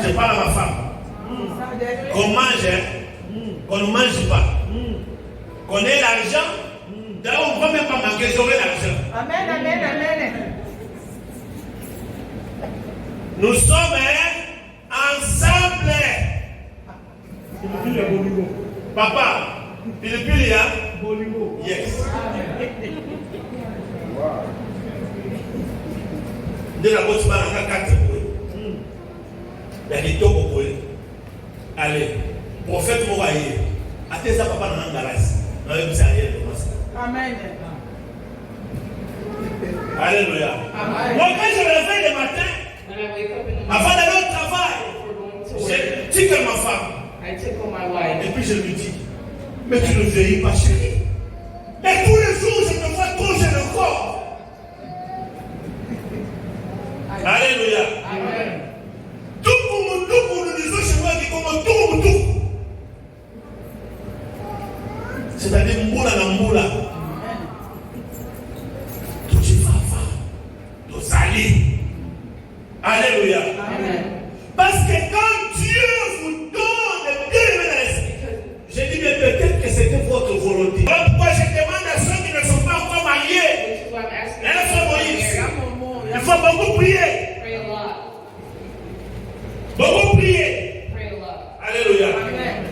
Je parle à ma femme. Qu'on mange, qu'on ne mange pas. Qu'on ait l'argent. D'ailleurs, on ne va même pas manquer, j'aurai l'argent. Amen, amen, amen. Nous sommes ensemble. Papa, Pilipili, yes. De la bosse par la carte. Il y a des taux pour aller. Allez, prophète Mouraïe. Attends ça, papa, dans la grâce. Amen. Alléluia. Moi, quand je me réveille le matin, avant d'aller au travail, je tique ma femme. Et puis je lui dis, mais tu ne vieillis pas, chérie. Mais tous les jours, je te vois toucher le corps. Alléluia. Amen. Tout pour nous disons chez moi qui comme tout. C'est-à-dire moula na moula. Tout tu vas tout sali. Alléluia. Amen. Parce que quand Dieu vous donne des je dis mais peut-être que c'était votre volonté. Pourquoi je demande à ceux qui ne sont pas encore mariés, il faut beaucoup prier. Beaucoup prier. Alléluia. Amen.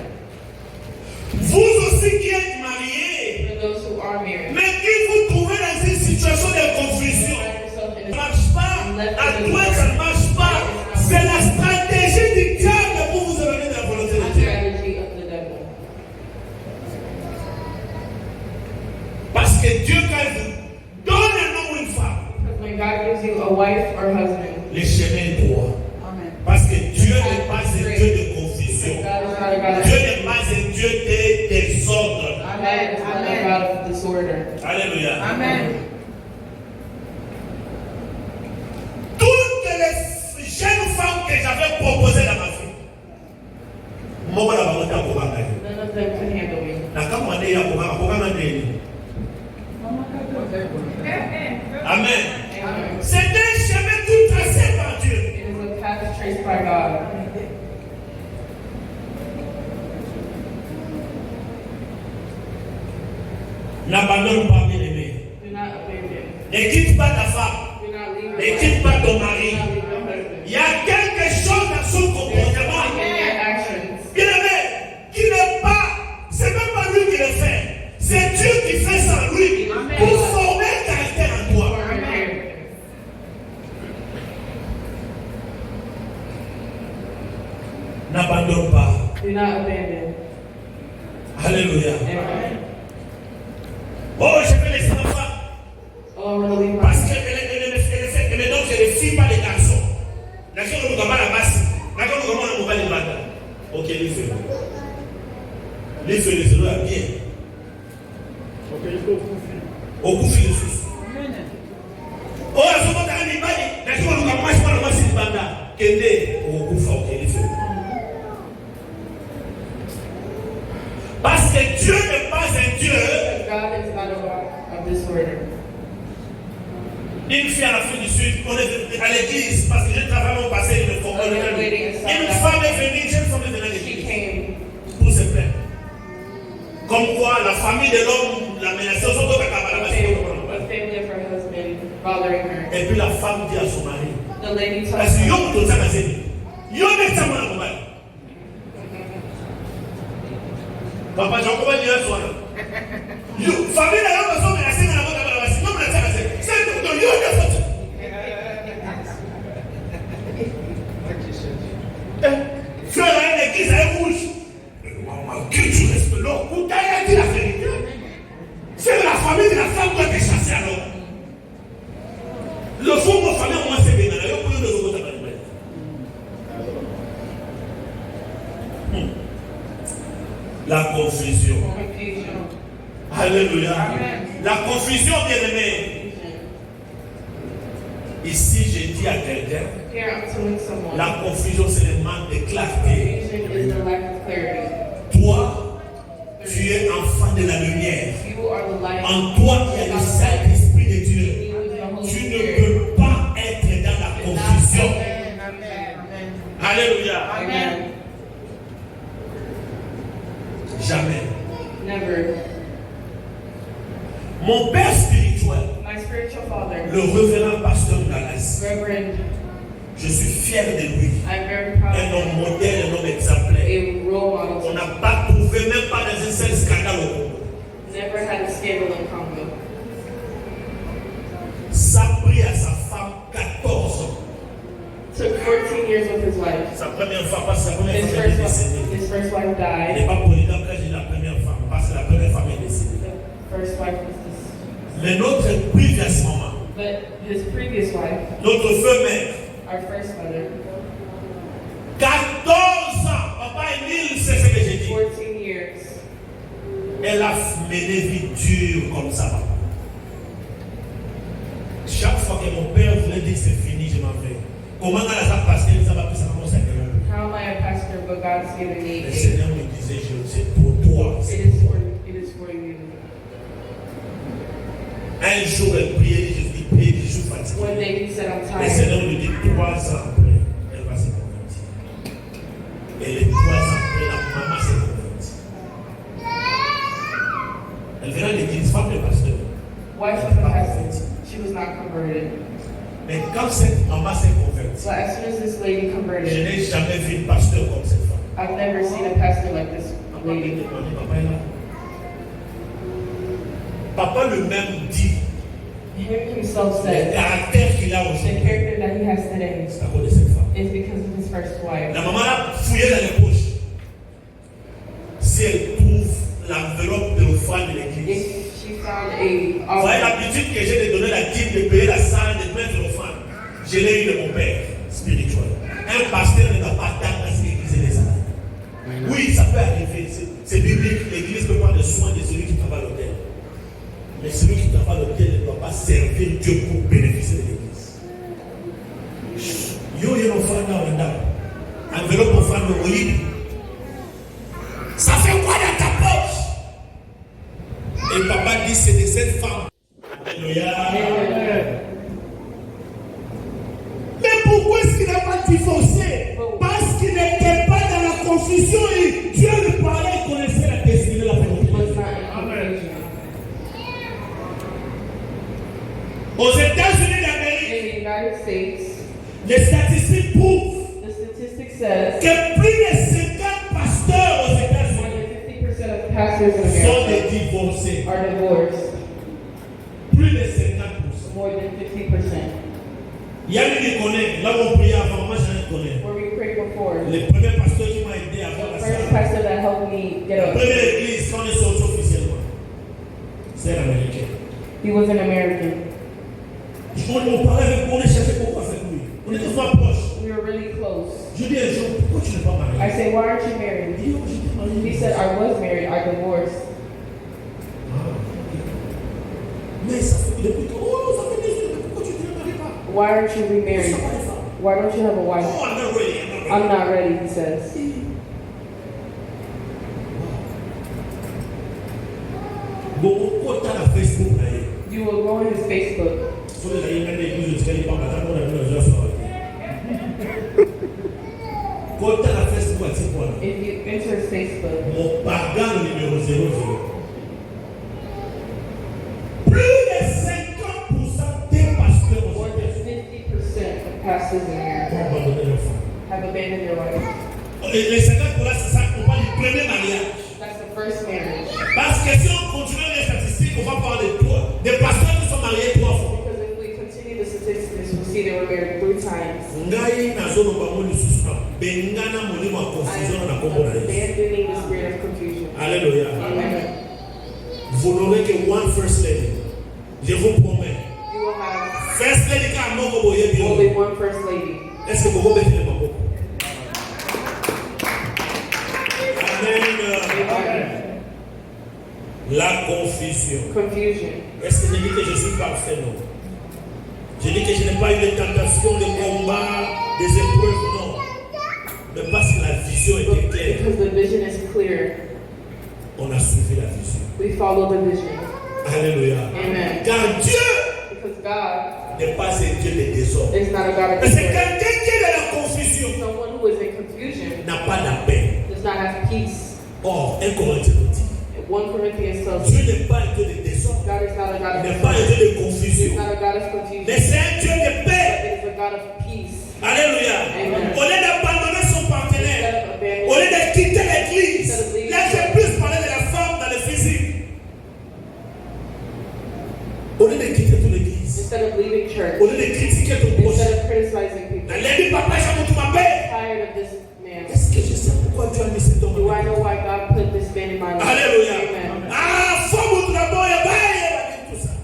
Vous aussi qui êtes mariés, mais qui vous trouvez dans une situation de confusion, ça ne marche pas, à toi ça ne marche pas. C'est la stratégie du diable pour vous éloigner de la volonté de Dieu. Parce que Dieu, quand il vous donne un homme ou une femme, le chemin est droit. Parce que Dieu n'est pas un Dieu de confusion. Dieu n'est pas un Dieu de désordre. Amen. Alléluia. Amen. Toutes les jeunes femmes que j'avais proposées dans ma vie, moi, je vais vous dire. None of them can handle me. Amen. C'est un chemin tout tracé par Dieu. It is a path traced by God. N'abandonne pas, bien aimé. Do not abandon. Ne quitte pas ta femme. Do not leave Ne your quitte wife. pas ton Do mari. not leave your husband. Il y a quelque chose dans son comportement. In your actions. Bien aimé, qui n'est pas, c'est même pas lui qui le fait. C'est Dieu qui fait ça en lui pour former un caractère en toi. Amen. N'abandonne pas. Do not abandon. Alléluia. Amen. Oh, je vais laisser ma femme. Oh, I'm going to leave my Parce qu'elle me donne les filles, pas les garçons. D'accord, nous avons la basse. D'accord, nous avons la mobile de matin. Ok, les feux. Les feux, les feux, bien. Ok, il faut au coup de sous. Oh, à ce moment-là, d'accord, nous avons la masse de matin. Quel est au coup de ok, les feux. Parce que Dieu n'est pas un Dieu. God is not a God of disorder. Une fille en Afrique du Sud, on est à l'église, parce que j'ai travaillé au passé, il me faut. Une femme est venue, une femme est venue à She l'église came. pour se plaindre. Comme quoi, la famille de l'homme l'a menacée, aux autres The family of her husband bothering her. et puis la femme dit à son mari, The lady told parce que her, yo tout ça, yo met ça mon mari. Papa, j'ai encore dit un soir. Yo, famille de l'homme, sont menacés dans la boîte à la non menacés, c'est tout, yo de faute. Frère, l'église est rouge. Que tu restes là, où t'as dit la vérité. C'est la famille de la femme qui a été chassée alors. Le fond de la famille, moi, c'est bien. Il y a plus de choses à faire. La confusion. confusion. Alléluia. Amen. La confusion, bien aimé. Ici, je dis à quelqu'un, Here I'm telling someone. la confusion, c'est le manque de clarté. Confusion is the lack of clarity. Toi, tu es enfant de la lumière. You are the light. En toi, il y a le Saint-Esprit de Dieu. You is the Holy Tu Mon père spirituel, my spiritual father, le révérend pasteur Galasse, Reverend, je suis fier de lui. I'm very proud Un of homme him, modèle, un homme exemplaire. a role On model. n'a pas trouvé, même pas dans un seul scandale au Congo. Never had a scandal in Congo. Ça a pris à sa femme 14 ans. Took 14 years with his wife. Sa première femme, parce que sa première His femme est first décédée. wife, his first wife Il n'est died. pas polygame quand j'ai dit la première femme, parce que la première femme est décédée. The first wife was this, Mais notre previously, but his previous wife, notre feu mère, our first mother, 14 ans, papa Émile, c'est ce que j'ai dit. 14 years. Elle a mené vie dure comme ça. Chaque fois que mon père voulait dire c'est fini, je m'en vais. Comment elle a passé, ça va commencer à guérir. How am I a pastor, but God's given me? Le Seigneur me disait, c'est pour toi. It is for you. Un jour, elle priait, je dis, priez, je suis fatigué. One day he said, I'm Le tired. Seigneur lui dit, 3 ans après, elle va se convertir. Et les 3 ans après, la maman s'est convertie. Elle venait de l'église, femme de pasteur. Wife of the pastor. She was not converted. Mais quand cette maman s'est convertie, So as soon as this lady je converted, n'ai jamais vu un pasteur comme cette femme. I've never seen a pastor like this lady. Papa est là. Papa lui-même dit, Him himself le said, caractère qu'il a the aujourd'hui, character that he has today c'est à cause de cette femme. is because of his first wife. La maman a fouillé dans les poches. Si elle trouve l'enveloppe de l'offrande de l'église. If she found Vous a voyez l'habitude que j'ai de donner la dîme, de payer la salle, de mettre l'offrande. Je l'ai eu de mon père spirituel. Un pasteur ne doit pas attendre à ce que l'église les salles. Oui, ça peut arriver. C'est biblique. L'église peut prendre soin de celui qui travaille à l'hôtel. Mais celui qui travaille à l'hôtel ne doit pas servir Dieu pour bénéficier de l'église. Yo, yo, l'offrande dans le dame. Enveloppe offrande de Moïse. Ça fait quoi dans ta poche? Et papa dit c'est de cette femme. Alléluia. Mais pourquoi est-ce qu'il n'a pas divorcé? Parce qu'il n'était pas dans la confusion et Dieu lui parlait, il connaissait la destinée de la famille. was not in conversion. Aux États-Unis d'Amérique, In the United States, les statistiques prouvent the statistic says que plus de 50 pasteurs aux more États-Unis than 50% of pastors in sont America des divorcés. are divorced. Plus de 50%. More than 50%. Yann il connaît, là où on priait avant, moi je le connais. Where we prayed before. Le premier pasteur qui m'a aidé à avoir la First salle. pastor that helped me get La up. première église, quand on est sorti officiellement, c'est l'américain. He was an American. On parlait avec lui, on est cherché pourquoi avec lui. On était vraiment proches. We were really close. Je dis un jour, pourquoi tu n'es pas marié? I said, why aren't you married? Il dit, oh, j'étais marié. He said, I was married, I divorced. Ah, mais ça fait depuis que, oh, ça fait des années, pourquoi tu ne te maries pas? Why aren't you remarried? Ça va les femmes. Why don't you have a Oh, wife? I'm not ready, I'm not ready. I'm not ready, he says. Bon, on compte à Facebook, là. You will go on his Facebook. Faut les aller mettre l'église jusqu'à l'époque, maintenant, on a vu les heures soirées. Compte à Facebook, c'est quoi, là? If you enter his Facebook, Mon pardon numéro 00. Plus de 50% des pasteurs more aux than États-Unis 50% of pastors in America ont abandonné leur femme. have abandoned their wife. Les 50%, c'est ça qu'on parle du premier mariage. That's the first marriage. Parce que si on continue les statistiques, on va parler de toi. Des pasteurs qui sont mariés 3 fois. Because if we continue the statistics, we'll see they were married 3 times. Ngai nazono bango lisusu na bengana molimo ya confusion na kombo na Yesu. Abandoning the spirit of confusion. Alléluia. Amen. Vous n'aurez que one first lady. Je vous promets. You will have First lady ka moko boye only bio. one first lady. Est-ce que vous mettez les maboko? Amen. Amen. La confusion. Confusion. Est-ce que je dis que je suis parfait? Non. Je dis que je n'ai pas eu de tentation, de combat, des épreuves, non. Mais parce que la vision était claire, Because the vision is clear, on a suivi la vision. we follow the vision. Alléluia. Amen. Car Dieu Because God n'est pas un Dieu de désordre. is not a God of Mais c'est disorder. quelqu'un qui est dans la confusion, Someone who is in confusion n'a pas la paix. does not have peace. Or, 1 Corinthiens nous dit, 1 Corinthians tells Dieu us n'est pas un Dieu de désordre, God is not a God Il n'est of pas un Dieu de He's confusion. not a God of confusion. Mais c'est un Dieu de paix. But it's a God of peace. Alléluia. Amen. Au lieu d'abandonner son partenaire, au lieu de quitter l'église, là j'ai plus parlé de la femme dans le physique. Au lieu de quitter toute l'église, Instead of leaving church, au lieu de critiquer ton prochain, instead of criticizing people, elle dit papa, j'ai tout ma paix. tired of this man. Est-ce que je sais pourquoi Dieu a mis cet homme? Do I know why God put this man in my life? Alléluia. Amen. Ah, faut vous d'abord et tout ça.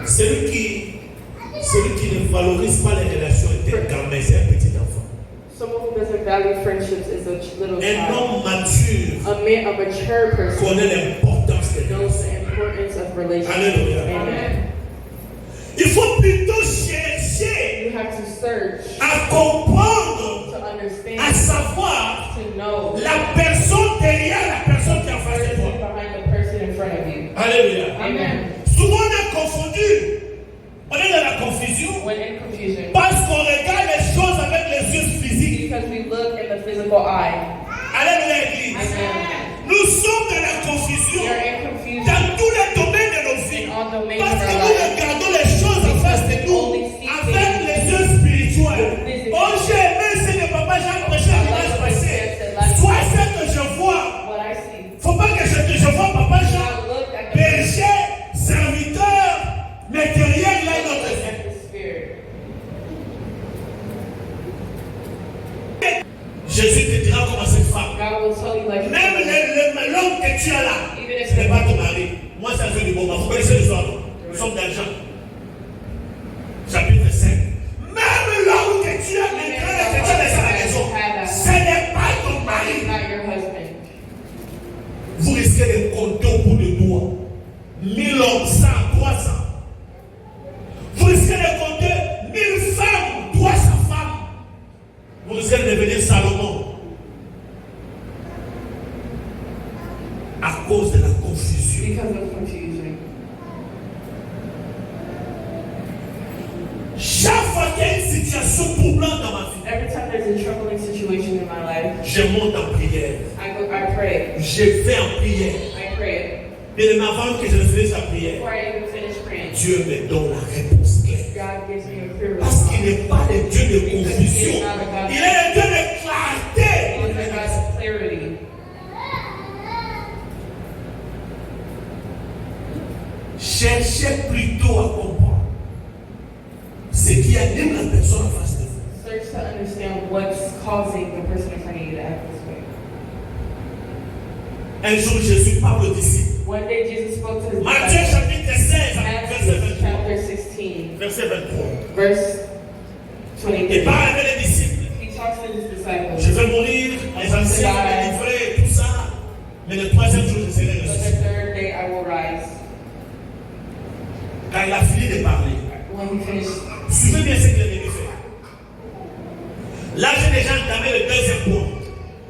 Celui qui ne valorise pas les relations intergamées, c'est un petit enfant. Someone who doesn't value friendships is a little Un child. homme mature A mature person connaît l'importance des knows relations. the importance of relationships. Alléluia. Amen. Il faut plutôt chercher You have to search à comprendre, to understand, à savoir to know la personne derrière la personne qui est en face de the toi. person behind the person in front of you. Alléluia. Amen. Souvent on est confondu. On est dans la confusion When in confusion, parce qu'on regarde les choses avec les yeux physiques. because we look in the physical eye. Alléluia, Église. Amen. Nous sommes dans la We confusion are in confusion dans tous les domaines de nos in vies. all domains Parce of que our nous lives. regardons les choses en face de nous avec les yeux spirituels. Oh, j'ai aimé ce que Papa Jean prêchait la dimanche passé. Soit ce que je vois. What I see. Faut pas que je vois Papa Jean, I look at the berger, serviteur, mais derrière il y a une autre vie. at the spirit. Jésus te dira comme à cette femme. God will tell you like Même l'homme que tu as là, even if ce n'est pas ton mari. Moi, ça fait du bon. Vous connaissez l'histoire, non? Nous sommes dans Jean. Chapitre 5. Même l'homme que tu as maintenant, que tu as laissé à la maison, ce n'est pas ton It's mari. not your husband. Vous risquez de compter au bout de doigts. 1000 hommes, 100, 300. Vous risquez de compter 1000 femmes, 300 femmes. Vous risquez de devenir Salomon. À cause de la confusion. Because of confusion. Chaque fois qu'il y a une situation troublante dans ma vie, Every time there's a troubling situation in my life, je monte en prière. I pray. Je vais en prière. I pray. Et avant que je ne finisse la prière, Before I even finish praying, Dieu me donne la réponse claire. God gives me a clear Parce qu'il response. n'est pas le Dieu de confusion. Il est le Dieu de clarté. He is a God of clarity. Cherchez plutôt à comprendre ce qui anime la personne en face de vous. Search to understand what's causing the person in front of you to act this way. Un jour, Jésus parle aux disciples. One day Jesus spoke to his Matthieu disciples. chapitre 16, verset Matthew 23. chapter 16, Verset 23. verse Et 23. parle avec les disciples. He talks to his Je disciples. vais mourir, les anciens vont me livrer, tout ça. Mais le troisième jour, je serai But ressuscité. the third day I will rise. Quand il a fini de parler, When he finished, suivez bien ce qu'il a dit faire. Là, j'ai déjà entamé le deuxième point.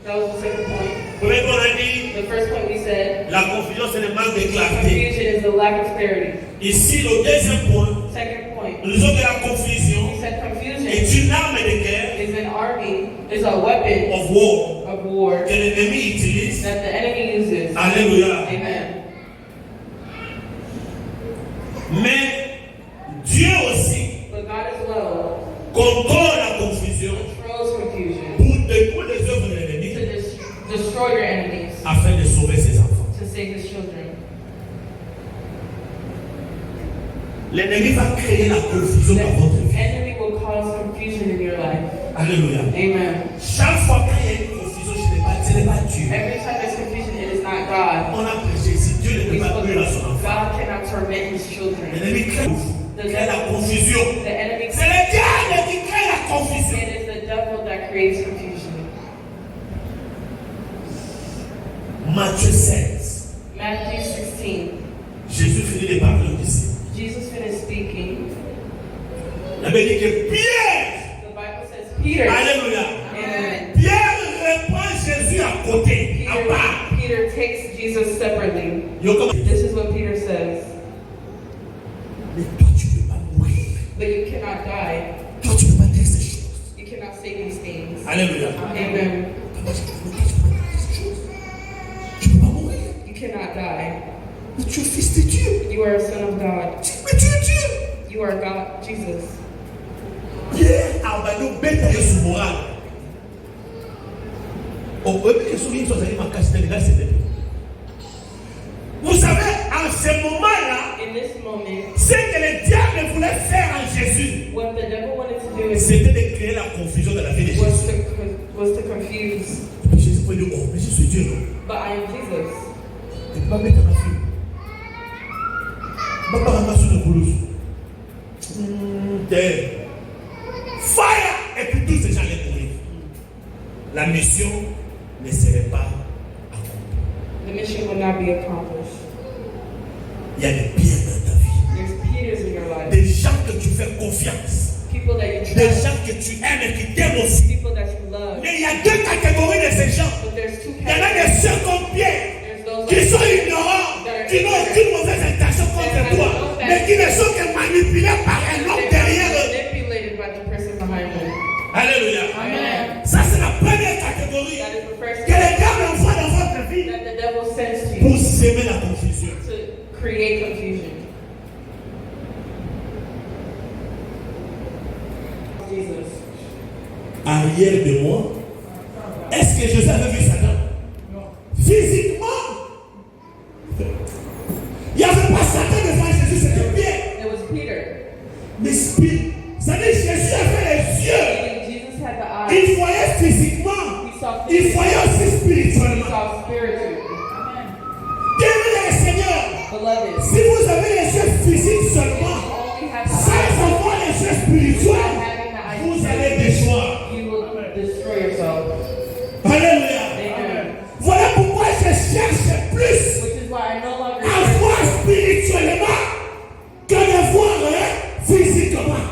that was the second point. Premier point, on a dit, The first point we said, la confusion, c'est le manque de clarté. confusion is the lack of clarity. Ici, le deuxième point, Second point, nous sommes de la confusion he said confusion est une arme de guerre is an army, is a weapon of war of war que l'ennemi utilise. that the enemy uses. Alléluia. Amen. Mais Dieu aussi But God as well contrôle la confusion controls confusion pour détruire les œuvres de l'ennemi to destroy your enemies, afin de sauver ses enfants. to save his children. L'ennemi va créer la confusion dans votre The vie. enemy will cause confusion in your life. Alléluia. Amen. Chaque fois qu'il y a une confusion, ce n'est pas Dieu. Every time there's confusion, it is not God. On a prêché ici, Dieu ne We peut pas spoke, nuire à son enfant. God cannot torment his children. L'ennemi crée la confusion. The enemy, C'est le diable qui crée la confusion. it is the devil that creates confusion. Matthieu 16. Matthew 16. Jésus finit de parler aux disciples. Jesus finished speaking. La Bible dit que Pierre, The Bible says Peter. alléluia, Amen. Pierre reprend Jésus à côté, à part. Peter takes Jesus separately. Yo, comment- This is what Peter says. Mais toi, tu ne peux pas mourir. But you cannot die. Toi, tu ne peux pas dire ces choses. You cannot say these things. Alléluia. Amen. Tu ne peux pas mourir. You cannot die. Mais tu es fils de Dieu. You are a son of God. Mais tu es Dieu. You are God, Jesus. Pierre a abandonné bête sur moral. Vous savez, en ce moment-là, In this moment, ce que le diable voulait faire en Jésus, what the devil wanted to do is c'était de créer la confusion dans la vie de Jésus. was to confuse. Et puis Jésus peut dire, oh, mais je suis Dieu, non? But I am Jesus. Tu ne peux pas mettre ma fille. Tu ne peux pas ramasser le boulot. Fire! Et puis tous ces gens allaient mourir. La mission ne serait pas accomplie. The mission will not be accomplished. Il y a des pierres dans ta vie. There's Peters in your life. Des gens que tu fais confiance. People that you Des trust. gens que tu aimes et qui t'aiment aussi. People that you love. Mais il y a deux catégories de ces gens. But there's two Il y en a des categories. sœurs comme Pierre There's those qui like sont ignorants, qui n'ont aucune mauvaise intention contre toi, mais qui ne sont que manipulés par un homme derrière eux. manipulated by the person behind them. Alléluia. Amen. Ça, c'est la première catégorie That is the first que le diable envoie dans votre vie that the devil sends to pour you semer la confusion. to create confusion. Jesus. Arrière de moi, est-ce que Joseph avait vu Satan? Physiquement, il n'y avait pas Satan devant Jésus, c'était Pierre. It was Peter. Mais ça veut dire que Jésus avait les yeux. Meaning Jesus had the eyes. Il voyait physiquement, He saw il physically. voyait aussi He spirituellement. saw spiritually. Bien-aimé le Seigneur, Beloved, si vous avez les yeux physiques seulement, only have the sans eyes. avoir les yeux Without spirituels, having the eyes, vous allez déchoir. you will destroy yourself. Alléluia. Amen. Voilà pourquoi je cherche plus Which is why I no longer à voir spirituellement que de voir physiquement.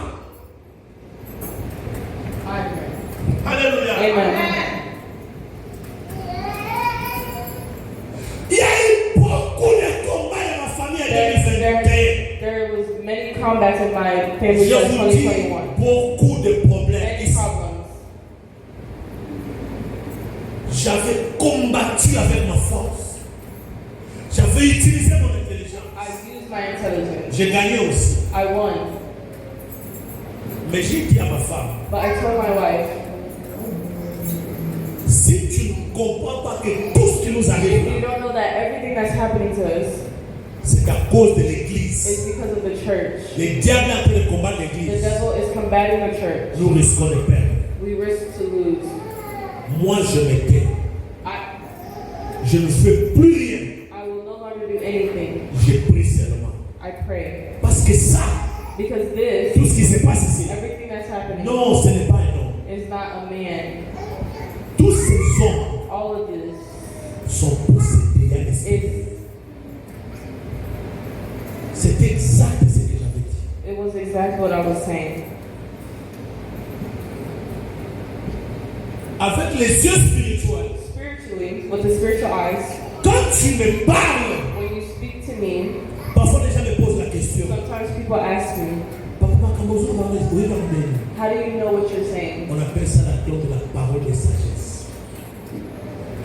Alléluia. Amen. Il y a eu beaucoup de combats dans ma famille en 2021. There was many combats in my family Je in vous dis 2021. beaucoup de problèmes Many ici. problems. J'avais combattu avec ma force. J'avais utilisé mon intelligence. I used my intelligence. J'ai gagné aussi. I won. Mais j'ai dit à ma femme, But I told my wife, si tu ne comprends pas que tout ce qui nous arrive if you là, don't know that everything that's happening to us c'est à cause de is l'église. because of the church. Le diable est en train de combattre The l'église. devil is combating the church. Nous risquons de perdre. We risk to lose. Moi, je me tais. Je ne fais plus rien. I will no longer do anything. Je prie seulement. I pray. Parce que ça, Because this, tout ce qui se passe ici, everything that's happening, non, ce n'est pas un homme. is not a man. Tous ces hommes All of this sont possédés. Il y a des- is, C'est exact ce que j'avais dit. it was exactly what I was saying. Avec les yeux spirituels, Spiritually, with the spiritual eyes, quand tu me parles, when you speak to me, parfois les gens me posent la question. sometimes people ask me, Papa, comment vous parlez? Oui, maman. how do you know what you're saying? On appelle ça la don de la parole de sagesse.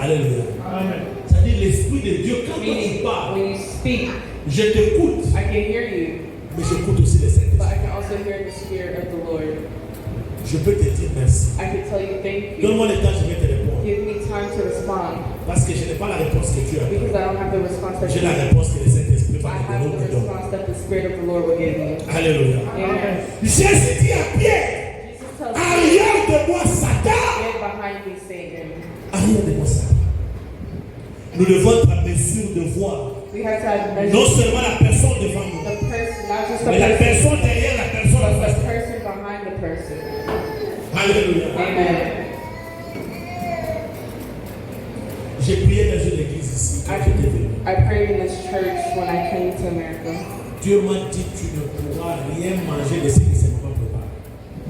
Alléluia. Amen. C'est-à-dire l'Esprit de Dieu, quand toi tu Meaning, parles, when you speak, je t'écoute, I can hear you, mais j'écoute aussi les but Saint-Esprit. I can also hear the Spirit of the Lord. Je peux te dire merci. I can tell you thank you. Donne-moi le temps, je vais te répondre. Give me time to respond Parce que je n'ai pas la réponse que tu as. because I don't have the response that J'ai you la have. réponse que le Saint-Esprit I va have te the donner. response that the Spirit of the Lord will give me. Alléluia. Amen. Jésus dit à Pierre, Jesus tells me, arrière de moi, Satan. get behind me, Satan. Arrière de moi, Satan. Nous devons être à mesure de voir We have to have non measure seulement la personne devant nous, the person, not just the mais la person, personne derrière la personne en but the face. person behind the person. Alléluia. Amen. J'ai prié dans une église ici. Quand j'étais venu. I prayed in this church when I came to America. Dieu m'a dit, tu ne pourras rien manger de ce qui se pas préparé.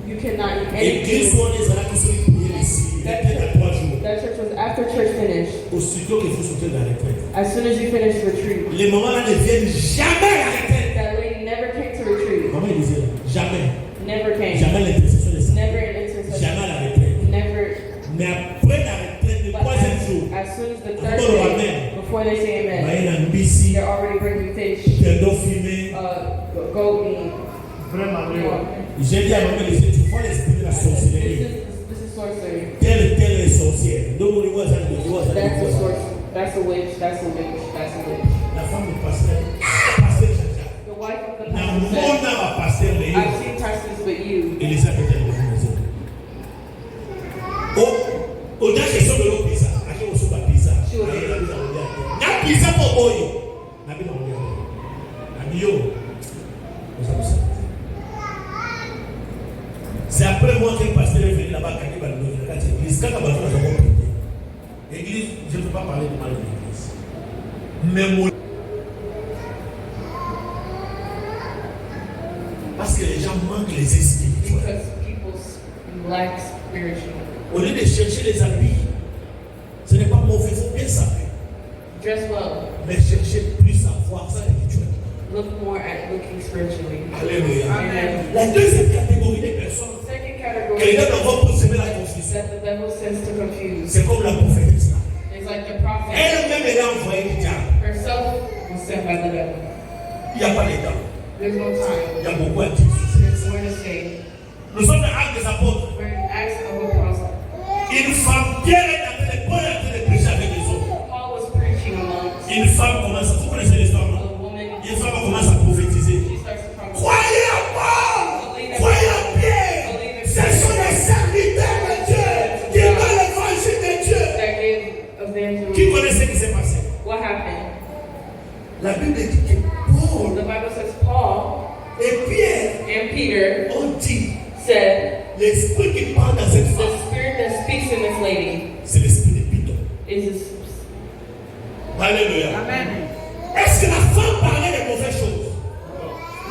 You cannot eat Église anything. où on est allé construire prier ici, il y a peut-être 3 jours. That church was after church finished. Aussitôt que vous sortez de la retraite. As soon as you finish retreat, Les mamans là ne viennent jamais à la retraite. that lady never came to retreat. Comment il disait? Jamais. Never came. Jamais l'intercession de ça. Never an intercession. Jamais à la retraite. Never. Mais après la retraite, le But troisième jour, as soon as the Amen. third day, before they say il y amen, a un BC, they're already bringing J'ai dit à ma mère, tu vois l'esprit de la sorcellerie. This is sorcery. Telle est sorcière. That's a witch. That's a witch. That's a witch. La femme du pasteur. Pasteur Jean-Jacques. The wife of the Na pastor mona said, wa pasteur le. I've seen pastors but you. Elisabeth elle est maison. Oh, au dernier question de l'eau pizza. À qui on se bat pizza? Na pizza pour boy. Na bi na on dit. Amio. C'est après moi que le pasteur est venu là-bas quand il va nous dire l'église. Quand on va faire la l'église, je ne peux pas parler de mal de l'église. Mais mon... Parce que les gens manquent les esprits. Because people lack spiritual. Au lieu de chercher les habits, ce n'est pas mauvais, il faut bien savoir. Dress well. Mais chercher plus à voir spirituellement. Look more at looking spiritually. Alléluia. Amen. La deuxième catégorie de personnes Second que category les gens vont pour semer la confusion, that the devil sends to confuse. c'est comme la prophétesse là. It's like the prophet Elle-même elle a envoyé du diable. herself was sent by the devil. Il n'y a pas de temps. There's no time. Il y a beaucoup à dire sur ça. There's more to say. Nous sommes dans Actes des Apôtres. We're in Acts of Apostles. Une femme, Pierre est en train de prêcher avec les autres. Paul was preaching amongst Une femme commence, vous connaissez l'histoire, non? a woman. Une femme commence à prophétiser. She starts to prophesy. Croyez en Paul, croyez en Pierre. Ce sont les serviteurs de Dieu qui donnent l'évangile de Dieu. That gave evangelism. Qui connaît ce qui s'est passé? What happened? La Bible dit que Paul The Bible says Paul et Pierre and Peter ont dit said, l'esprit qui parle dans cette the femme, spirit that speaks in this lady c'est l'esprit de Python. is this. Alléluia. Amen. Est-ce que la femme parlait de mauvaises choses?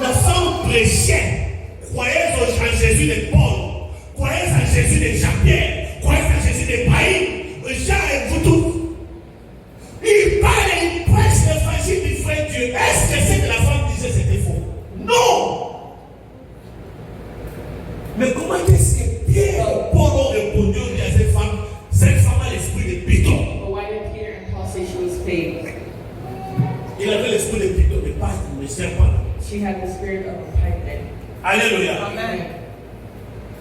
La femme prêchait. Croyez en Jésus de Paul. Croyez en Jésus de Jean-Pierre. Croyez en Jésus de Païs. Jean et vous tous. Il parle et il prêche l'évangile du vrai Dieu. Est-ce que ce que la femme disait c'était faux? Non! Mais comment est-ce que Pierre et Paul ont répondu à cette femme? Cette femme a l'esprit de Python. But why did Peter and Paul say she was fake? Il avait l'esprit de Python, de pas de serpent. She had the spirit of a python. Alléluia. Amen.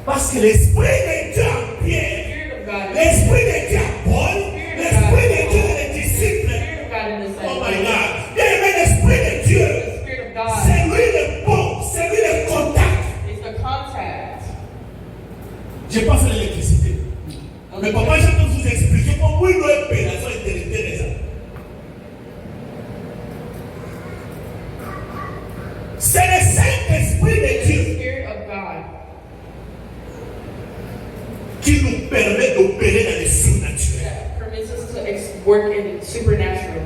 Parce que l'esprit de Dieu en The Pierre, spirit of God. l'esprit de Dieu en Paul, l'esprit de Dieu dans les The disciples. spirit of God in the Oh my disciples. God. Il y avait l'esprit de Dieu. The spirit of God C'est lui le pont, c'est lui le contact. is the contact. Je n'ai pas fait l'électricité. Mais papa, je peux vous expliquer pourquoi il doit être payé la soirée intéressante. C'est le Saint-Esprit de The Dieu spirit of God qui nous permet d'opérer dans les surnaturels. that permits us to work in supernatural.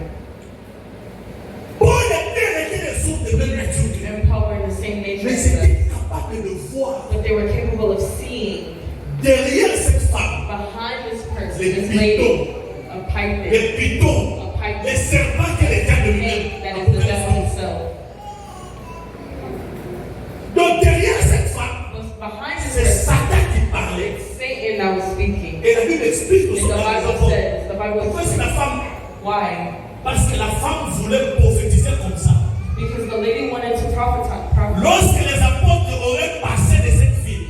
Paul et Pierre étaient des sources de même nature. And Paul were in the same nature Mais as us. c'était capable de voir But they were capable of seeing derrière cette femme behind this person, les this lady, pitons, a python, les pitons, a python, les serpents qu'elle était de lui-même. that is the devil himself. Donc derrière cette femme, But behind this c'est person, Satan qui parlait. Satan that was speaking. Et la Bible explique And que the Bible says, the Bible pourquoi c'est la says, femme? why? Parce que la femme voulait prophétiser comme ça. Because the lady wanted to prophesy. Lorsque les apôtres auraient passé de cette ville,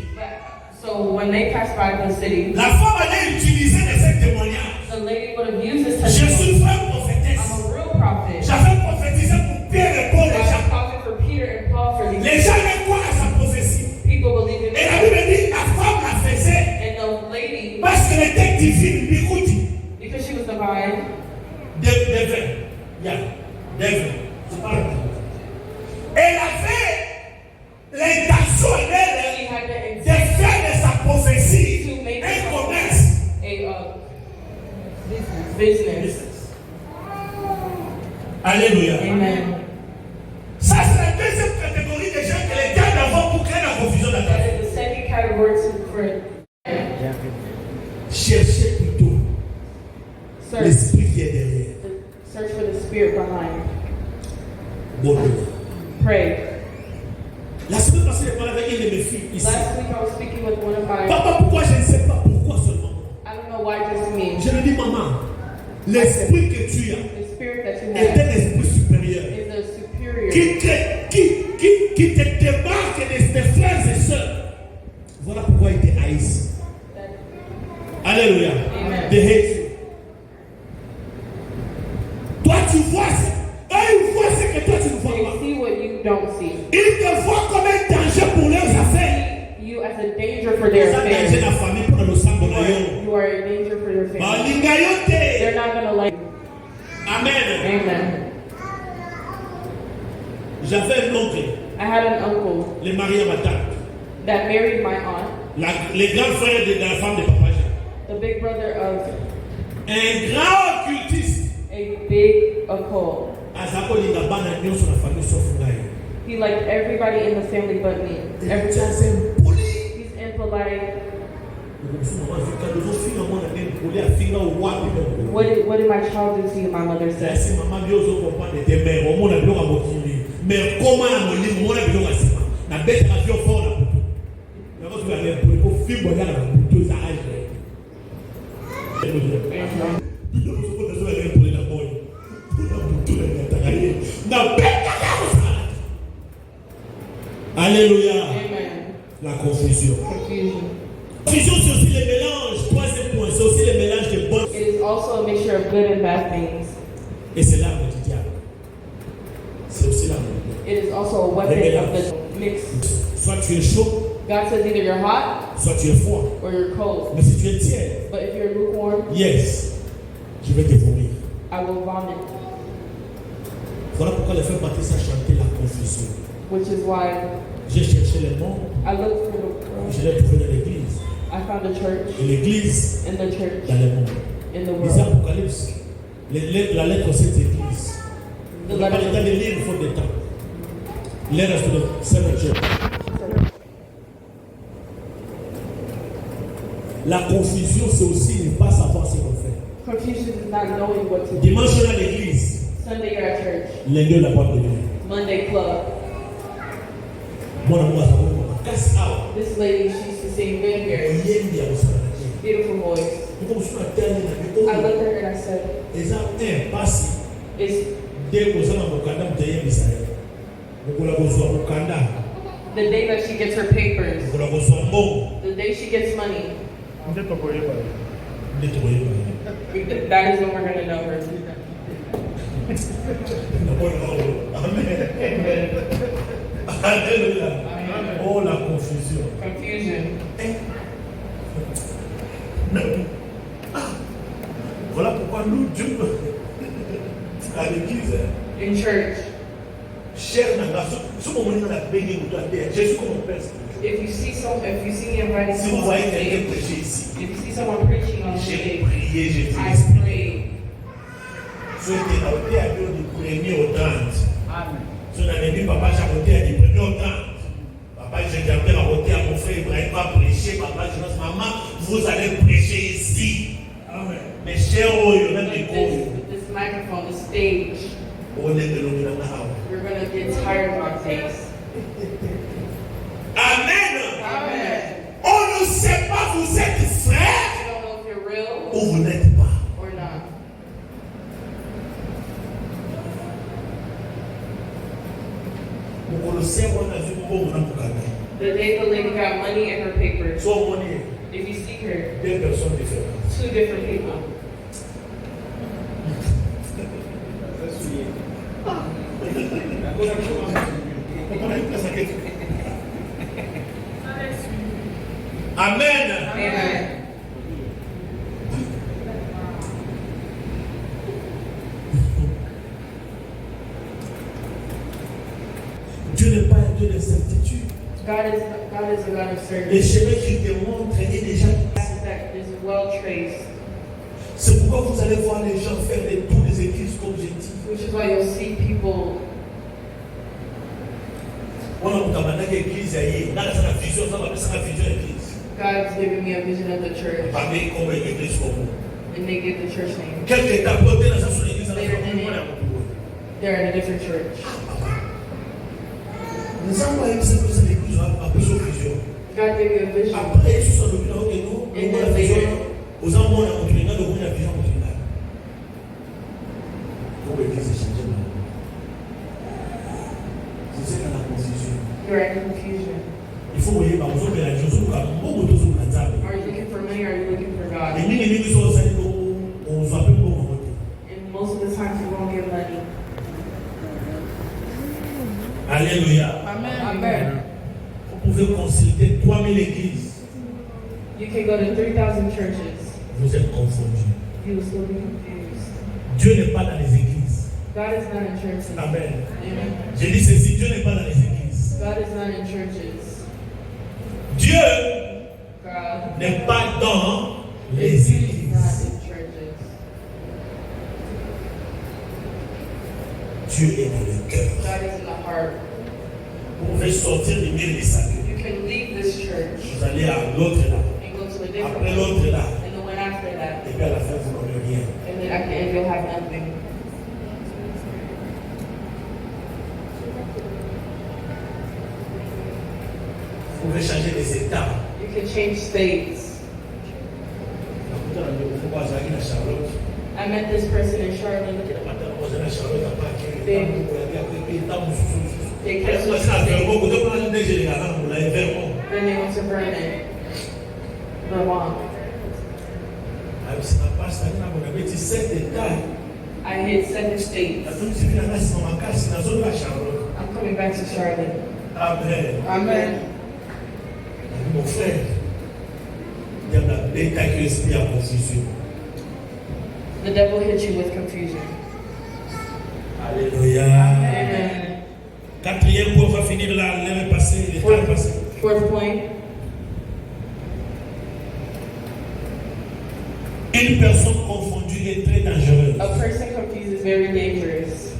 So when they passed by the city, la femme allait utiliser de ces témoignages. the lady would have used this Je testimony. suis vraie prophétesse. I'm a real prophet. J'avais prophétisé pour Pierre et Paul I et was a Jean. prophet for Peter and Paul for these Les gens allaient croire à sa prophétie. people believe in Et la it. Bible dit la femme la faisait And the lady, parce qu'elle était divine. Écoute, because she was divine, devin. Yeah, devin. C'est pas la même. Elle avait l'intention she d'elle had the de intent faire de sa prophétie to make un it commerce. a business. Alléluia. Amen. Ça, c'est la deuxième catégorie de gens que les gars d'avant pour créer la confusion dans ta That vie. is the second category for Cherchez plutôt search. l'esprit qui est derrière. Search for the spirit behind. Bon, Pray. la semaine passée, j'ai parlé avec une de mes filles ici. Last week I was speaking with one of my. Papa, pourquoi je ne sais pas pourquoi seulement. I don't know why just me. Je lui dis, maman, l'esprit que tu as The spirit that you est have un esprit supérieur is a superior qui te démarque de tes frères Alléluia. Amen. De Jésus. Toi, tu vois ça. Eux, ils voient ce que toi, tu ne vois They pas. see what you don't see. Ils te voient comme un danger pour leurs affaires. You as a danger for their Ils ont danger affairs. la famille pour le sang de l'oyon. You are a danger for their family. Balingayote. They're not going to like you. Amen. Amen. J'avais un oncle, I had an uncle le mari à ma tante, that married my aunt, les grands frères de la femme de Papa Jean. the big brother of Un grand occultiste. a big occult. Azako lingabana nyonso na famille sauf ngai. He liked everybody in the family but me. He's impoli. He's impolite. What did my child do to you? My mother said. Mais comment la moline, mon avis, on va se na bête avion fort na butu. Na ko tu aller pour film boya na butu za aje. Butu ko ko zo aller pour la boy. Na butu na tagaye. Na bête Alléluia. Amen. La confusion. Confusion. Confusion, c'est aussi le mélange. Troisième point, c'est aussi le mélange de bonnes. It is also a mixture of good and bad things. Et c'est l'arme du diable. C'est aussi l'arme. It is also a weapon of the mix. Soit tu es chaud, God says either you're hot soit tu es froid. or you're cold. Mais si tu es tiède, But if you're lukewarm, yes, je vais te vomir. I will vomit. Voilà pourquoi les frères baptistes ont chanté la confusion. Which is why J'ai cherché les mots, I looked for je l'ai trouvé dans l'église. I found a church Et l'église in the church dans les mondes. in the Lisez world. Apocalypse, la lettre de cette église. The On n'a pas le temps letter de lire, il faut des temps. Let us to the seventh church. La confusion, c'est aussi ne pas savoir ce qu'on fait. confusion is not knowing what to do. Dimanche, on est à l'église. Sunday you're at church. Lundi, on n'a pas de l'église. Monday club. Mon amour, ça va casse out. This lady, she used to sing good here. Beautiful voice. I looked at her and I said, Eza un passi. it's Dès que ça mukanda mteye misaya. Mukula kozwa mukanda. the day that she gets her papers, Mukula kozwa mbongo. the day she gets money, Ndeto koyeba. Ndeto koyeba. that is when we're going to know her. Amen. Alléluia. Oh la confusion. Confusion. Voilà pourquoi nous, Dieu, à l'église, In church, cher n'a ce moment où on a béni ou Jésus comme mon père. if you see me inviting Si vous someone on voyez quelqu'un stage, prêcher ici, if you see someone preaching on j'ai stage, prié, j'ai I fait. pray. Souhaitez à côté à Dieu du premier au 30. Amen. Si on a dit papa, j'ai côté à du premier au 30. Papa, j'ai gardé à côté à mon frère Ibrahim pas prêcher. Papa, je dis maman, vous allez prêcher ici. Amen. Mes chers, il y a des With this microphone, the stage, on est de l'homme we're going to get tired of our face. Amen. Amen. On ne sait pas vous êtes frère I don't know if you're real ou vous n'êtes pas. or not. Vous connaissez, on a vu beaucoup de The day the lady got money in her papers, soit on est if you see her, deux personnes différentes. two different people. Amen. Amen. Dieu n'est pas un Dieu de certitude. God is a God of Les certainty chemins qu'il te montre est déjà. that is well traced, C'est pourquoi vous allez voir les gens faire des tours des églises comme j'ai dit. which is why you'll see people. On a une église ailleurs. Dans la vision, ça va faire la vision église. God's given me a vision of the church, Parmi comme église comme vous. and they give the church name. Quelqu'un t'a porté dans sa église, ça va faire They're in a different church. nous avons une église à plusieurs visions. God gave you a vision. Après, ils sont le plan que nous, la vision, aux hommes, on a continué la vision continuelle. Pour l'église changer. C'est ça la confusion. You're in confusion. Il faut voyer par exemple la chose beaucoup de choses comme ça. Are you looking for money or are you looking for God? Et nous sommes on va peu pour And most of the times you won't get money. Alléluia. Amen. Vous pouvez consulter 3000 églises. You can go to 3,000 churches. Vous êtes confondus. You will still be confused. Dieu n'est pas dans les églises. God is not in churches. Amen. Amen. J'ai dit ceci, Dieu n'est pas dans les églises. God is not in churches. Dieu God n'est pas dans les is églises. not in churches. Dieu est dans le cœur. God is in the heart. Vous pouvez sortir du milieu du salut. You can leave this church Vous allez à l'autre là. and go to a different Après one. l'autre là. And the one after that. Et puis à la fin, vous n'aurez rien. And then at the end you'll have nothing. Vous pouvez changer les états. You can change states. I met this person in Charlotte. They kept Then they went to Vernon, Vermont. I hit 7 states. I'm coming back to Charlotte. Amen. Amen. Mon frère, il y a la bête qui esprit à confusion. The devil hits you with confusion. Alléluia. Amen. Quatrième point, on va finir là, l'heure passée, le temps passé. Fourth point. Une personne confondue est très dangereuse. A person confused is very dangerous.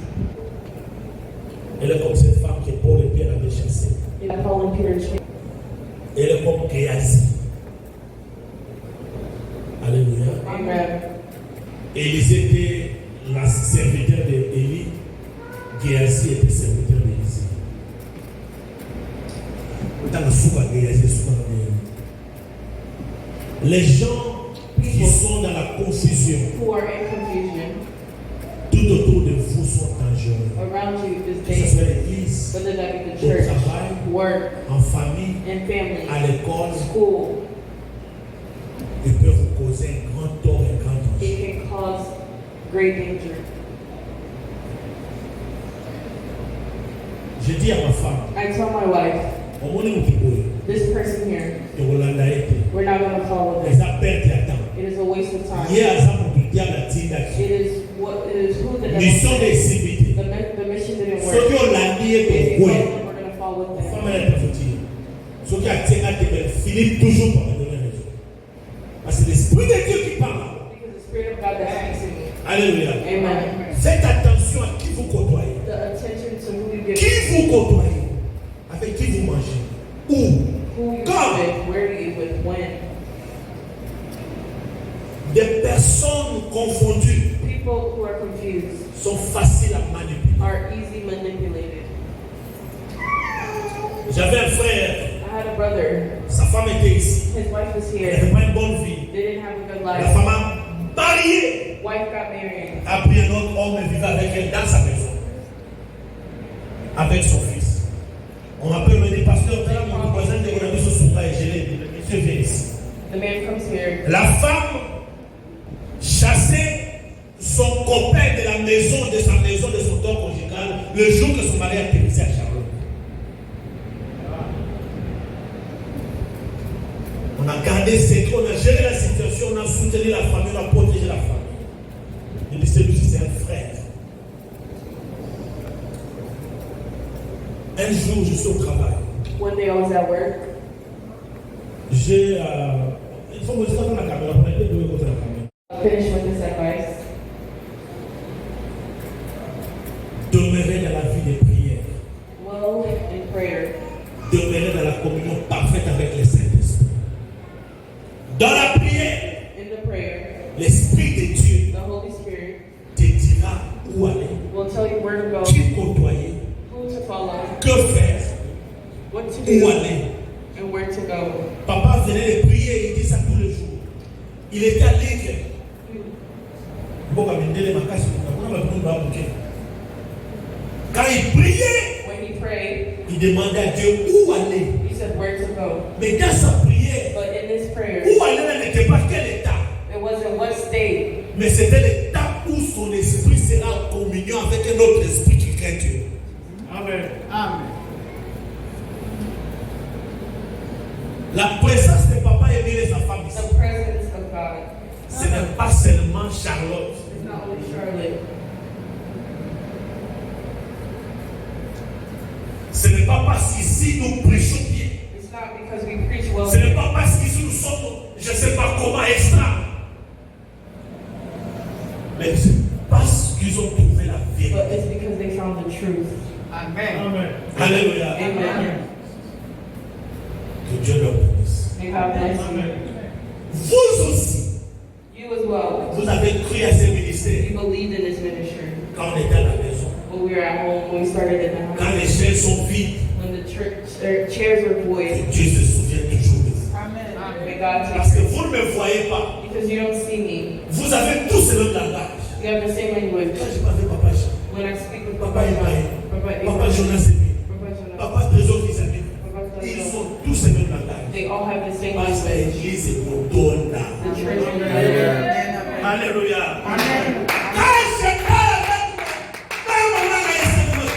Elle est comme cette femme que Paul et Pierre avaient chassée. You have fallen Peter's chain. Elle est comme Géasi. Alléluia. Amen. Élisée était la serviteur d'Élie. Géasi était serviteur d'Élisée. Les gens qui sont dans la confusion, Who are in confusion tout autour de vous sont dangereux. around you is Que ce soit dangerous. l'église, Whether that be the au church, travail, work, en famille, and family, à l'école, school, ils peuvent vous causer un grand tort, un grand danger. it can cause great danger. Je dis à ma femme, I tell my wife, au moment où this person here, tu es we're not going to follow les them. a perdu à temps. It is a waste of time. Hier, ça pour tout dire la tinda. It is who the Mission devil des civités. the mission didn't Ce work. qui ont la lié If de you quoi? follow them, we're going to follow them. Femme est prophétique. Ce qui a tenu à te finit toujours par me donner raison. Parce que l'esprit de Dieu qui parle. Because the Spirit of God that speaks in me. Alléluia. Amen. Faites attention à qui vous côtoyez. The attention to who you Qui give, vous côtoyez? Avec qui vous mangez? Où? who you Quand? with, where you with, when. Des personnes confondues People who are confused sont faciles à manipuler. are easy manipulated. J'avais un frère, I had a brother. sa femme était ici. His wife was Elle here. n'avait pas une bonne vie. They didn't have a good La life. femme a marié. Wife got married. A pris un autre homme et vivait avec elle dans sa maison. Avec son fils. On m'appelle, me dit, pasteur, mon voisin de mon ami se souvient et je l'ai dit, le monsieur vient ici. The man comes here. La femme chassait son copain de la maison, de sa maison, de son corps conjugal, le jour que son mari a atterrissé à Charlotte. On a gardé secret, on a géré la situation, on a soutenu la famille, on a protégé la famille. Et puis celui-ci, c'est un frère. Un jour, je suis au travail. One day I was at work. J'ai. Il faut me dire dans la caméra, on a été deux contre la caméra. Finish with this advice. Demeurer dans la vie des prières. Dwell in prayer. Demeurer dans la communion parfaite avec les Saint-Esprit. Dans la prière, In the prayer, l'Esprit de Dieu the Holy Spirit te dira où aller, will tell you where to go, qui côtoyer, who to follow, que faire, what to où do, aller. and where to go. Papa venait de prier, il dit ça tous les jours. Il était à l'île. Quand il priait, When he prayed, il demandait à Dieu où aller. he said where years ago. Mais dans sa prière, But in this prayer, où elle n'était pas quel état? it wasn't what state, Mais c'était l'état où son esprit sera en communion avec un autre esprit qui craint Dieu. Amen. Amen. La présence de papa et de sa femme ici, the presence of God. ce n'est pas seulement Charlotte. It's not only Charlotte. Ce n'est pas parce qu'ici nous prêchons bien. It's not because we preach well. Ce n'est pas parce qu'ici nous sommes, je ne sais pas comment, extra. Mais c'est parce qu'ils ont trouvé la But vérité. it's because they found the truth. Amen. Amen. Alléluia. Amen. Que Dieu leur bénisse. May God bless you. Vous aussi, You as well. vous avez cru à ce ministère You believed in this ministry. quand on était à la maison. When we were at home, when we started in the Quand house, les chaise sont vides, when the chairs were que void. Dieu se souvient toujours de vous. Amen. May God Parce take que vous ne me voyez pas. because you don't see me. Vous avez tous le même langage. You have the same language. Quand je parle avec Papa Jean, When I speak with Papa Ibrahim, Papa Papa Abraham, Jonas Aimé, Papa Jonah, Papa Trésor Isabelle, Papa ils Jonah, sont tous le même langage. they all have the same Parce que language. l'Église est mon don là. The church is better. Alléluia. Amen. Quand je parle avec même maman,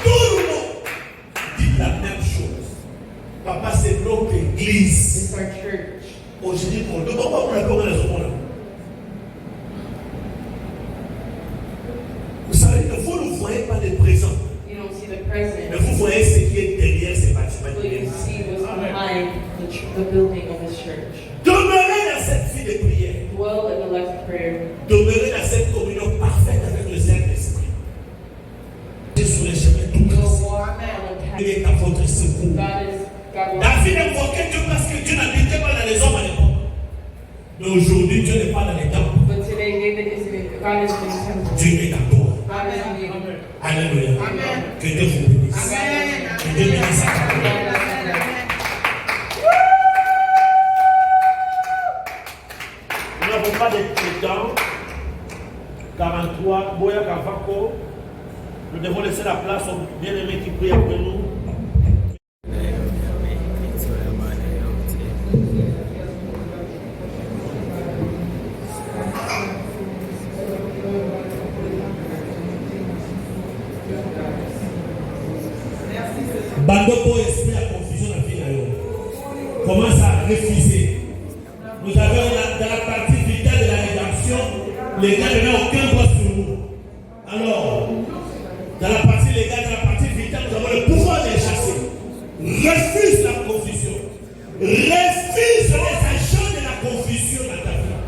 tout le monde dit la même chose. Papa, c'est notre Église. It's our church. Aujourd'hui, on ne peut pas prendre la raison. Vous savez que vous ne voyez pas le présent, You don't see the mais present, vous voyez ce qui est derrière ces bâtiments. but you see what's behind the building of His church. Demeurez dans cette vie de prière. Dwell in the life of prayer. Demeurez dans cette communion parfaite avec le Saint-Esprit. Et sur les chemins tout Go tracés. walk on the path. Il est à votre secours. God will. David invoquait Dieu parce que Dieu n'habitait pas dans les hommes à l'époque. Mais aujourd'hui, Dieu n'est pas dans les temples. But today, David is in God is in the temple. Dieu est à toi. God is in you. Alléluia. Amen. Que Dieu vous bénisse. Amen. Que Dieu bénisse sa parole. Nous n'avons pas de temps. 43, Boya Kavako. Nous devons laisser la place aux bien-aimés qui prient après nous. Bandoko esprit à confusion dans la vie. Commence à refuser. Nous avons dans la partie vitale de la rédemption, les gars n'ont aucun droit sur nous. Alors, dans la partie légale, dans la partie vitale, nous avons le pouvoir de les chasser. Refuse la confusion. Refuse les agents de la confusion dans ta vie.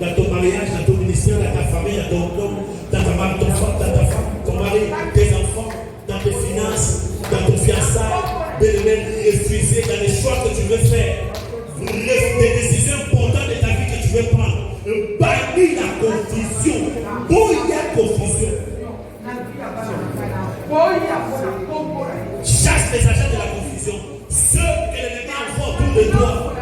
Dans ton mariage, dans ton ministère, dans ta famille, dans ton homme, dans ta femme, dans ta femme, ton mari, tes enfants, dans tes finances, dans ton fiançailles, de même refuser dans les choix que tu veux faire, des décisions importantes de ta vie que tu veux prendre. Bannis la confusion. Où il y a confusion, chasse les agents de la confusion. Ceux que l'ennemi envoie autour de toi.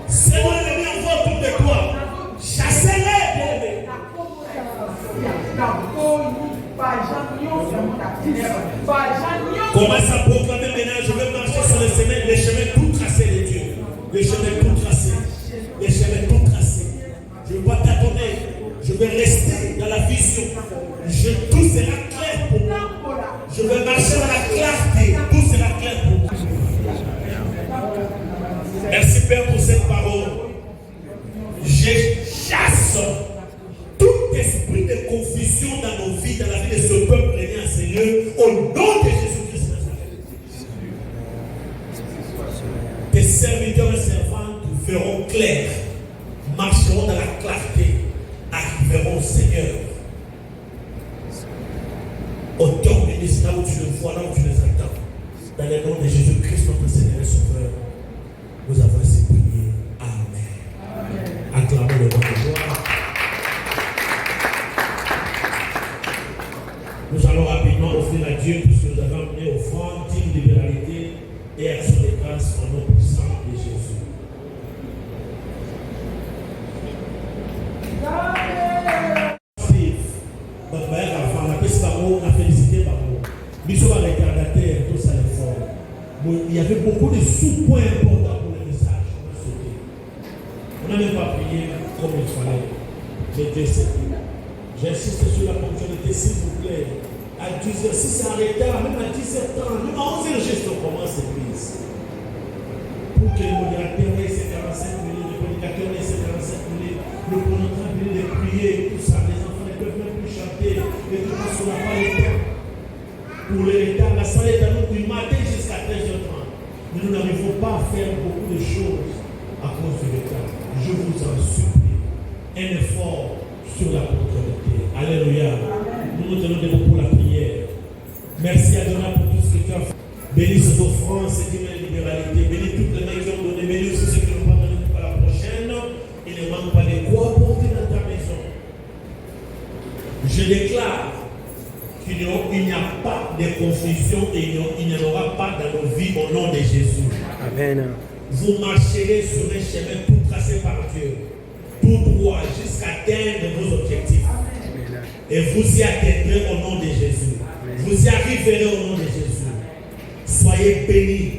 Ceux que l'ennemi envoie autour de toi. Chassez-les, bien-aimés. Commence à proclamer maintenant, je vais marcher sur les chemins tout tracés de Dieu. Les chemins tout tracés. Les chemins tout tracés. Je ne vais pas t'attendre. Je vais rester dans la vision. Tout sera clair pour moi. Je vais marcher dans la clarté. Tout sera clair pour moi. Merci Père pour cette parole. Je chasse tout esprit de confusion dans nos vies, dans la vie de ce peuple réuni, Seigneur, au nom de Jésus-Christ de Nazareth. Tes serviteurs et servantes verront clair, marcheront dans la clarté, arriveront au Seigneur. Autant bénisse là où tu le vois, là où tu les attends. Dans le nom de Jésus-Christ, notre Seigneur et Sauveur, nous avons ainsi prié. Amen. Acclamons le nom de gloire. Nous allons rapidement offrir à Dieu puisque nous avons amené offrande, digne de libéralité et action de grâce au nom puissant de Jésus. Donc, la félicité par nous. Nous sommes retardataires, tous à l'effort. il y avait beaucoup de sous-points importants pour le message. On n'a même pas prié comme il fallait. Mais Dieu sait. J'insiste sur la ponctualité, s'il vous plaît. À 10h, si c'est en retard, même à 17h30, même à 11h, juste on commence l'église. Pour que les modérateurs aient ces 45 minutes, les prédicateurs aient ces 45 minutes, le prédicateur ait de prier, tout ça, les enfants ne peuvent même plus chanter, et tout ça, on n'a pas le temps. Pour le retard, la salle est à nous du matin jusqu'à 13h30. Mais nous n'arrivons pas à faire beaucoup de choses à cause du retard. Je vous en supplie, un effort sur la ponctualité. Alléluia. Nous nous tenons debout pour la prière. Merci à Dieu pour tout ce que tu as fait. Bénis ces offrances et la libéralité. Bénis toutes les mains qui ont donné. Bénis aussi ceux qui n'ont pas donné pour la prochaine. Il ne manque pas de quoi apporter dans ta maison. Je déclare qu'il n'y a pas de confusion et il n'y en aura pas dans nos vies au nom de Jésus. Amen. Vous marcherez sur un chemin tout tracé par Dieu, tout droit jusqu'à atteindre vos objectifs. Amen. Et vous y atteindrez au nom de Jésus. Amen. Vous y arriverez au nom de Jésus. Soyez bénis.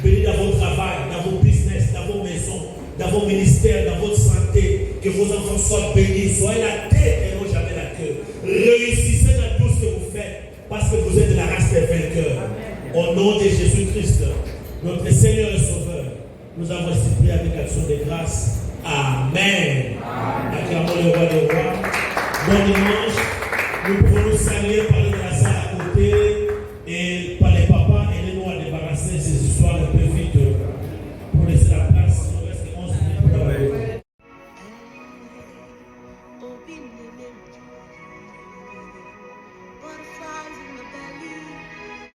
Bénis dans vos travail, dans vos business, dans vos maisons, dans vos ministères, dans votre santé. Que vos enfants soient bénis. Soyez la tête et non jamais la queue. Réussissez dans tout ce que vous faites parce que vous êtes de la race des vainqueurs. Au nom de Jésus-Christ, notre Seigneur et Sauveur, nous avons ainsi prié avec action de grâce. Amen. Acclamons le roi des rois. Bon dimanche. Nous pouvons nous saluer, parler de la salle à côté et par les papas et les noirs débarrasser ces histoires un peu vite pour laisser la place. Il nous reste 11 minutes pour la